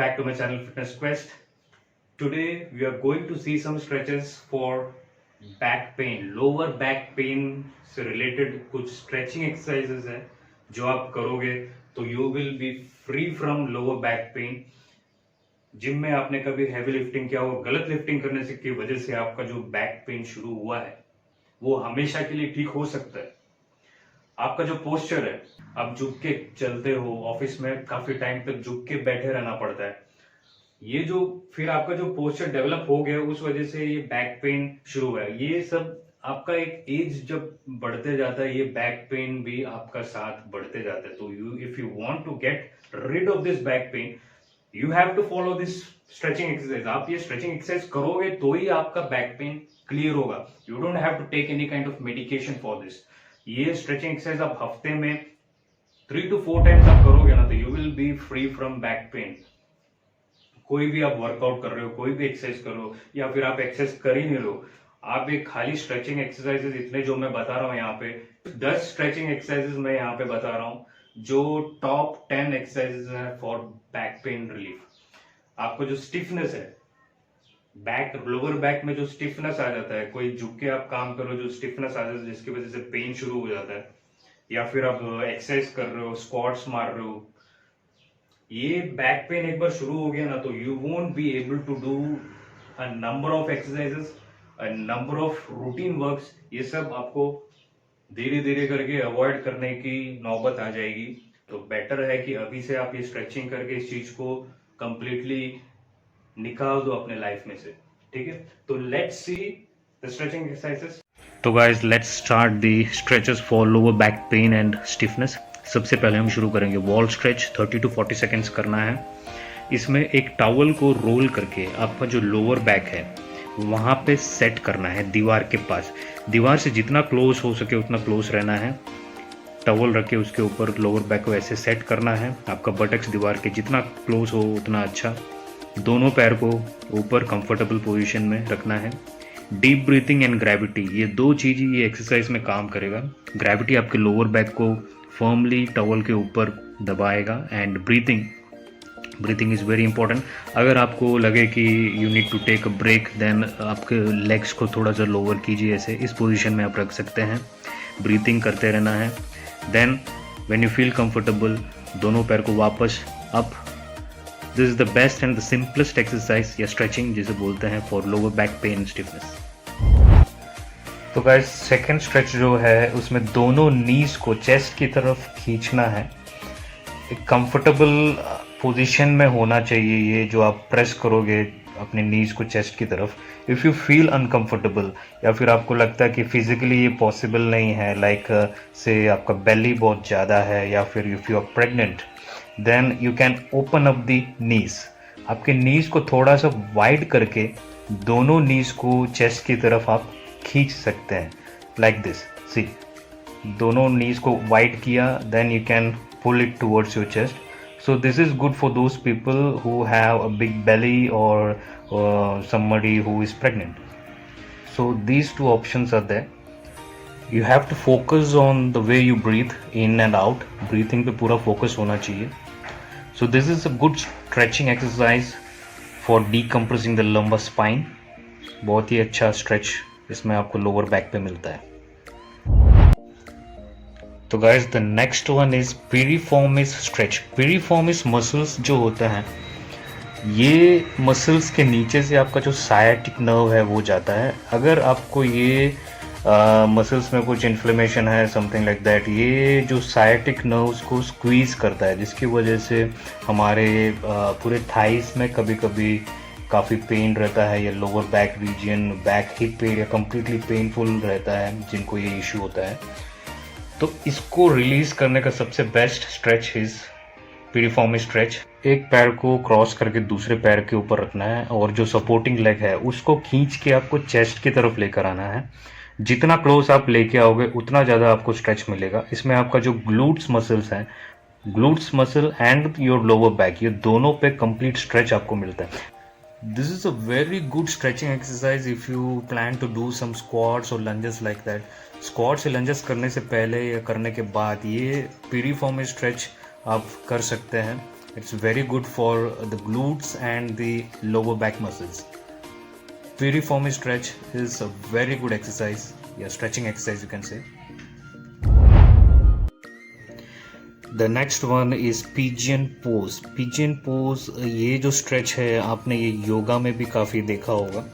back to my channel Fitness Quest. Today we are going to see some stretches for back pain, lower back pain से related कुछ stretching exercises हैं जो आप करोगे तो you will be free from lower back pain. Gym में आपने कभी हैवी लिफ्टिंग किया हो, गलत लिफ्टिंग करने से की वजह से आपका जो बैक पेन शुरू हुआ है वो हमेशा के लिए ठीक हो सकता है. आपका जो पोस्चर है, आप झुक के चलते हो, ऑफिस में काफी टाइम तक झुक के बैठे रहना पड़ता है. ये जो फिर आपका जो पोस्चर डेवलप हो गया उस वजह से ये बैक पेन शुरू हुआ है. ये सब आपका एक एज जब बढ़ते जाता है ये बैक पेन भी आपका साथ बढ़ते जाता है. तो if you want to get rid of this back pain you have to follow this stretching exercise. आप ये स्ट्रेचिंग एक्सरसाइज करोगे तो ही आपका बैक पेन क्लियर होगा. You don't have to take any kind of medication for this. ये stretching exercise आप हफ्ते में 3 to 4 टाइम्स आप करोगे ना तो you will be free from back pain. कोई भी आप वर्कआउट कर रहे हो, कोई भी एक्सरसाइज कर रहे हो या फिर आप एक्सरसाइज कर ही नहीं रहे हो, आप एक खाली स्ट्रेचिंग एक्सरसाइजेस इतने जो मैं बता रहा हूँ यहाँ पे 10 स्ट्रेचिंग एक्सरसाइजेस मैं यहाँ पे बता रहा हूँ जो टॉप 10 एक्सरसाइजेस हैं फॉर बैक पेन रिलीफ. आपको जो स्टिफनेस है बैक, लोअर बैक में जो स्टिफनेस आ जाता है, कोई झुक के आप काम करो जो स्टिफनेस आ जाता है जिसकी वजह से पेन शुरू हो जाता है, या फिर आप एक्सरसाइज कर रहे हो, स्क्वाट्स मार रहे हो, ये बैक पेन एक बार शुरू हो गया ना तो you won't be able to do a number of exercises, a number of routine works. ये सब आपको धीरे धीरे करके अवॉइड करने की नौबत आ जाएगी. तो बेटर है कि अभी से आप ये स्ट्रेचिंग करके इस चीज को कंप्लीटली निकाल दो अपने लाइफ में से. ठीक है, तो let's see the stretching exercises. तो guys let's start the stretches for lower back pain and stiffness. सबसे पहले हम शुरू करेंगे वॉल स्ट्रेच. 30 to 40 सेकेंड्स करना है. इसमें एक टॉवल को रोल करके आपका जो लोअर बैक है वहाँ पे सेट करना है दीवार के पास. दीवार से जितना क्लोज हो सके उतना क्लोज रहना है. टॉवल रख के उसके ऊपर लोअर बैक को ऐसे सेट करना है. आपका बटक्स दीवार के जितना क्लोज हो उतना अच्छा. दोनों पैर को ऊपर कंफर्टेबल पोजीशन में रखना है. डीप ब्रीथिंग एंड ग्रेविटी, ये दो चीज़ ये एक्सरसाइज में काम करेगा. ग्रेविटी आपके लोअर बैक को फर्मली टॉवल के ऊपर दबाएगा and breathing is very important. अगर आपको लगे कि you need to take a break then आपके लेग्स को थोड़ा सा लोअर कीजिए. ऐसे इस पोजीशन में आप रख सकते हैं. ब्रीथिंग करते रहना है. Then when you feel comfortable दोनों पैर को वापस up. This is the best and the simplest exercise या स्ट्रेचिंग जिसे बोलते हैं for lower back pain stiffness. तो गाइस सेकंड स्ट्रेच जो है उसमें दोनों नीज को चेस्ट की तरफ खींचना है. एक कंफर्टेबल पोजीशन में होना चाहिए ये जो आप प्रेस करोगे अपने नीज को चेस्ट की तरफ. इफ़ यू फील अनकंफर्टेबल या फिर आपको लगता है कि फिजिकली ये पॉसिबल नहीं है, लाइक से आपका बेली बहुत ज़्यादा है या फिर if you are pregnant, then you can open up the knees. आपके नीज को थोड़ा सा वाइड करके दोनों नीज को चेस्ट की तरफ आप खींच सकते हैं लाइक दिस. सी, दोनों नीज को वाइड किया, then you can pull it towards your chest. So this is good for those people who have a big belly or somebody who is pregnant. So these two options are there. You have to focus on the way you breathe in and out. Breathing पे पूरा focus होना चाहिए. So this is a good stretching exercise for decompressing the lumbar spine. बहुत ही अच्छा stretch इसमें आपको lower back पे मिलता है. तो guys the next one is piriformis stretch. Piriformis muscles जो होते हैं ये मसल्स के नीचे से आपका जो सायाटिक नर्व है वो जाता है. अगर आपको ये मसल्स में कुछ इन्फ्लेमेशन है समथिंग लाइक दैट, ये जो सायाटिक नर्व्स को स्क्वीज करता है जिसकी वजह से हमारे पूरे थाइस में कभी कभी काफ़ी पेन रहता है, या lower back region, back hip area completely painful रहता है जिनको ये इशू होता है. तो इसको रिलीज करने का सबसे best stretch is piriformis stretch. एक पैर को क्रॉस करके दूसरे पैर के ऊपर रखना है और जो सपोर्टिंग लेग है उसको खींच के आपको चेस्ट की तरफ लेकर आना है. जितना क्लोज आप लेके आओगे उतना ज़्यादा आपको स्ट्रेच मिलेगा. इसमें आपका जो ग्लूट्स मसल्स हैं, glutes muscle and your lower back, ये दोनों पे कंप्लीट स्ट्रेच आपको मिलता है. This is a very good stretching exercise if you plan to do some squats or lunges like that. Squats या lunges करने से पहले या करने के बाद ये piriformis stretch आप कर सकते हैं. It's very good for the glutes and the lower back muscles. Piriformis stretch is a very good exercise, stretching exercise you can say. The next one is pigeon pose. Pigeon pose ये जो stretch है आपने ये योगा में भी काफ़ी देखा होगा.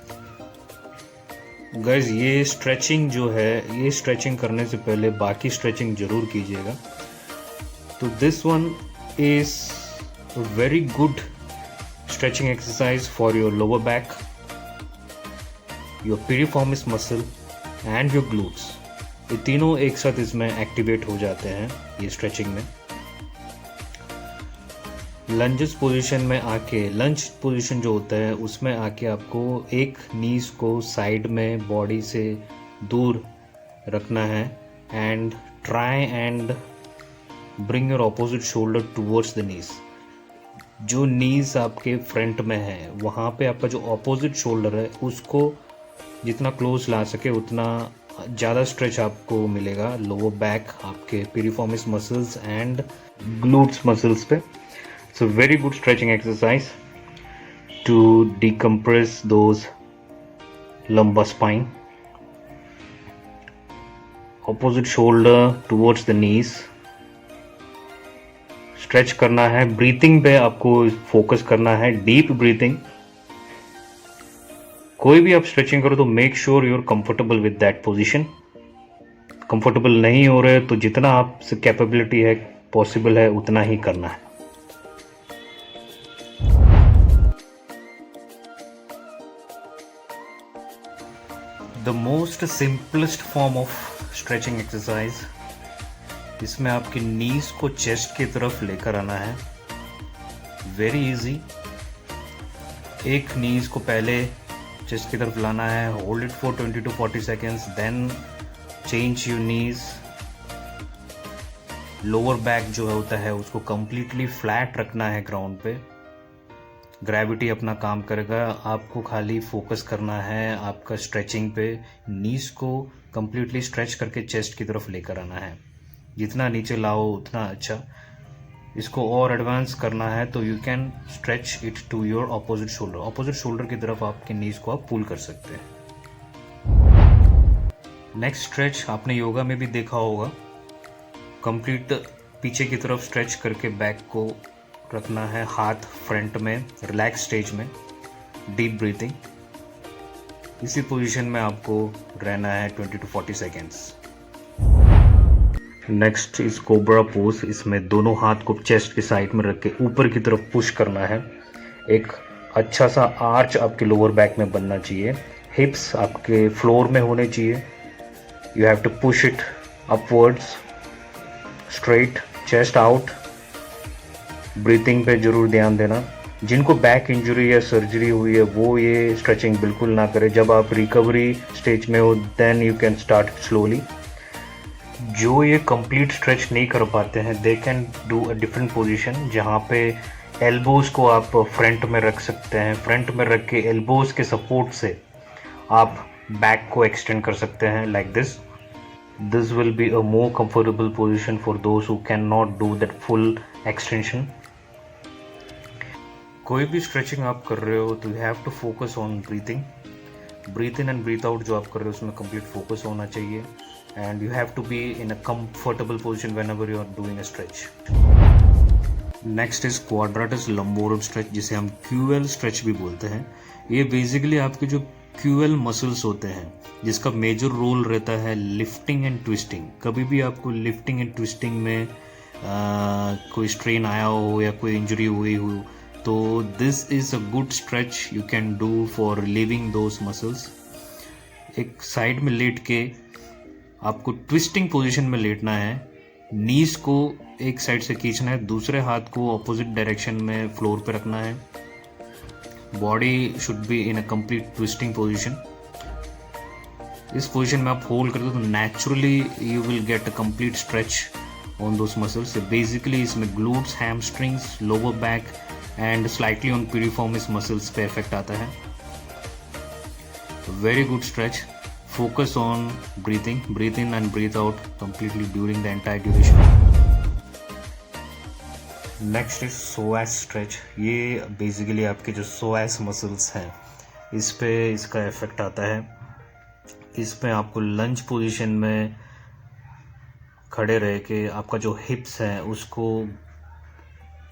Guys, ये stretching जो है, ये stretching करने से पहले बाकी stretching जरूर कीजिएगा. तो this one is a very good stretching exercise for your lower back, your piriformis muscle and your glutes. ये तीनों एक साथ इसमें एक्टिवेट हो जाते हैं ये स्ट्रेचिंग में. लंजेस पोजीशन में आके, लंज पोजीशन जो होता है उसमें आके आपको एक नीज को साइड में बॉडी से दूर रखना है and try and bring your opposite shoulder towards the knees. जो नीज आपके फ्रंट में है वहाँ पे आपका जो ऑपोजिट शोल्डर है उसको जितना क्लोज ला सके उतना ज़्यादा स्ट्रेच आपको मिलेगा लोअर बैक, आपके piriformis muscles and glutes muscles पे. It's a very good stretching exercise to decompress those lumbar spine. Opposite shoulder towards the knees. Stretch करना है. Breathing पे आपको focus करना है. Deep breathing. कोई भी आप stretching करो तो make sure you're comfortable with that position. Comfortable नहीं हो रहे तो जितना आपसे capability है, possible है उतना ही करना है. The most simplest form of stretching exercise, इसमें आपकी नीज को चेस्ट की तरफ लेकर आना है. Very easy. एक नीज को पहले चेस्ट की तरफ लाना है, hold it for 20 to 40 seconds, then change your knees. Lower back जो होता है उसको कंप्लीटली फ्लैट रखना है ग्राउंड पे. ग्रेविटी अपना काम करेगा. आपको खाली फोकस करना है आपका स्ट्रेचिंग पे. नीज को कंप्लीटली स्ट्रेच करके चेस्ट की तरफ लेकर आना है. जितना नीचे लाओ उतना अच्छा. इसको और एडवांस करना है तो you can stretch it to your opposite shoulder. Opposite shoulder की तरफ आपके नीज को आप पुल कर सकते हैं. नेक्स्ट स्ट्रेच आपने योगा में भी देखा होगा. कंप्लीट पीछे की तरफ स्ट्रेच करके बैक को रखना है, हाथ फ्रंट में, रिलैक्स स्टेज में, डीप ब्रीथिंग. इसी पोजीशन में आपको रहना है 20 to 40 seconds. Next is cobra pose. इसमें दोनों हाथ को चेस्ट के साइड में रख के ऊपर की तरफ पुश करना है. एक अच्छा सा आर्च आपके लोअर बैक में बनना चाहिए. हिप्स आपके फ्लोर में होने चाहिए. You have to push it upwards, straight, chest out. Breathing पे जरूर ध्यान देना. जिनको बैक इंजरी या सर्जरी हुई है वो ये स्ट्रेचिंग बिल्कुल ना करें. जब आप रिकवरी स्टेज में हो then you can start slowly. जो ये कंप्लीट स्ट्रेच नहीं कर पाते हैं they can do a different position जहाँ पे एल्बोज को आप फ्रंट में रख सकते हैं. फ्रंट में रख के एल्बोज के सपोर्ट से आप बैक को एक्सटेंड कर सकते हैं like this. This will be a more comfortable position for those who cannot do that full extension. कोई भी स्ट्रेचिंग आप कर रहे हो तो you have to focus on breathing. Breathe in and breathe out जो आप कर रहे हो उसमें कंप्लीट फोकस होना चाहिए. And you have to be in a comfortable position whenever you are doing a stretch. Next is quadratus lumborum stretch, जिसे हम QL स्ट्रेच भी बोलते हैं. ये बेसिकली आपके जो QL मसल्स होते हैं जिसका मेजर रोल रहता है लिफ्टिंग एंड ट्विस्टिंग. कभी भी आपको लिफ्टिंग एंड ट्विस्टिंग में कोई स्ट्रेन आया हो या कोई इंजरी हुई हो तो this is a good stretch you can do for relieving those muscles. एक साइड में लेट के आपको ट्विस्टिंग पोजीशन में लेटना है. नीज को एक साइड से खींचना है, दूसरे हाथ को ऑपोजिट डायरेक्शन में फ्लोर पे रखना है. Body should be in a complete twisting position. इस पोजीशन में आप होल्ड करते हो तो naturally you will get a complete stretch on those muscles. Basically इसमें glutes, hamstrings, lower back and slightly on piriformis muscles पे इफेक्ट आता है. Very good stretch. Focus on breathing. Breathe in and breathe out completely during the entire duration. Next is psoas stretch. ये basically आपके जो सोएस muscles हैं इस पे इसका इफेक्ट आता है। इसमें आपको लंज पोजीशन में खड़े रह के आपका जो हिप्स है उसको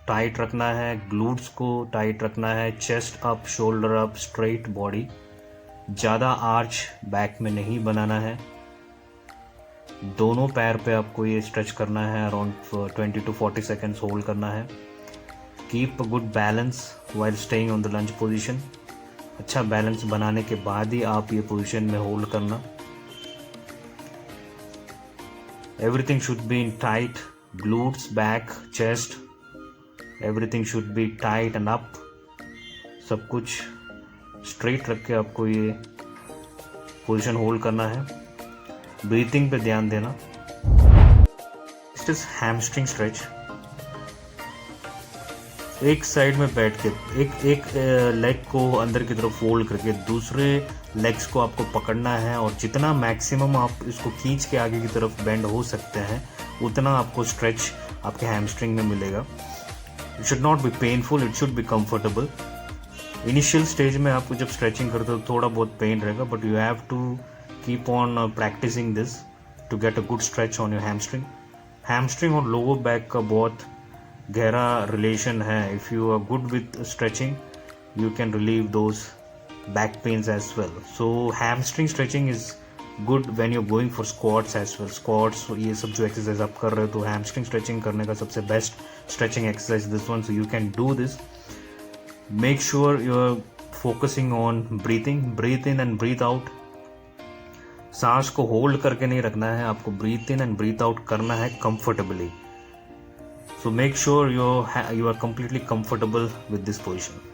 टाइट रखना है, ग्लूट्स को टाइट रखना है, chest up, shoulder up, straight body, ज़्यादा आर्च बैक में नहीं बनाना है। दोनों पैर पे आपको ये स्ट्रेच करना है, अराउंड 20 to 40 सेकेंड्स होल्ड करना है। Keep a good balance while staying on the lunge position. अच्छा बैलेंस बनाने के बाद ही आप ये पोजीशन में होल्ड करना। Everything should be in tight, glutes, back, chest, everything should be tight and up. सब कुछ स्ट्रेट रख के आपको ये पोजीशन होल्ड करना है। ब्रीथिंग पे ध्यान देना। Next is hamstring stretch. एक साइड में बैठ के एक लेग को अंदर की तरफ फोल्ड करके दूसरे लेग्स को आपको पकड़ना है और जितना मैक्सिमम आप इसको खींच के आगे की तरफ बेंड हो सकते हैं उतना आपको स्ट्रेच आपके हैमस्ट्रिंग में मिलेगा। It should not be painful, it should be comfortable. Initial stage में आपको जब स्ट्रेचिंग करते हो थोड़ा बहुत पेन रहेगा, but you have to keep on practising this to get a good stretch on your hamstring. Hamstring और लोअर बैक का बहुत गहरा रिलेशन है। If you are good with stretching you can relieve those back pains as well. So hamstring stretching is good when you're going for squats as well. Squats ये सब जो exercise आप कर रहे हो तो hamstring stretching करने का सबसे best stretching exercise this one, so you can do this. Make sure you're focusing on breathing, breathe in and breathe out. सांस को होल्ड करके नहीं रखना है, आपको breathe in and breathe out करना है comfortably. So make sure you are completely comfortable with this position.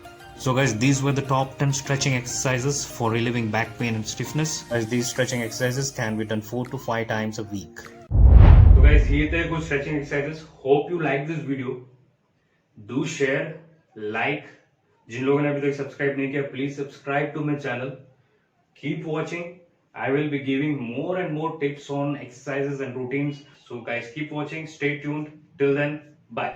So guys, these were the top 10 stretching exercises for relieving back pain and stiffness. As these stretching exercises can be done 4 to 5 times a week. So guys, here थे कुछ stretching exercises. Hope you like this video. Do share, like. जिन लोगों ने अभी तक subscribe नहीं किया, please subscribe to my channel. Keep watching. I will be giving more and more tips on exercises and routines. So guys, keep watching. Stay tuned. Till then, bye.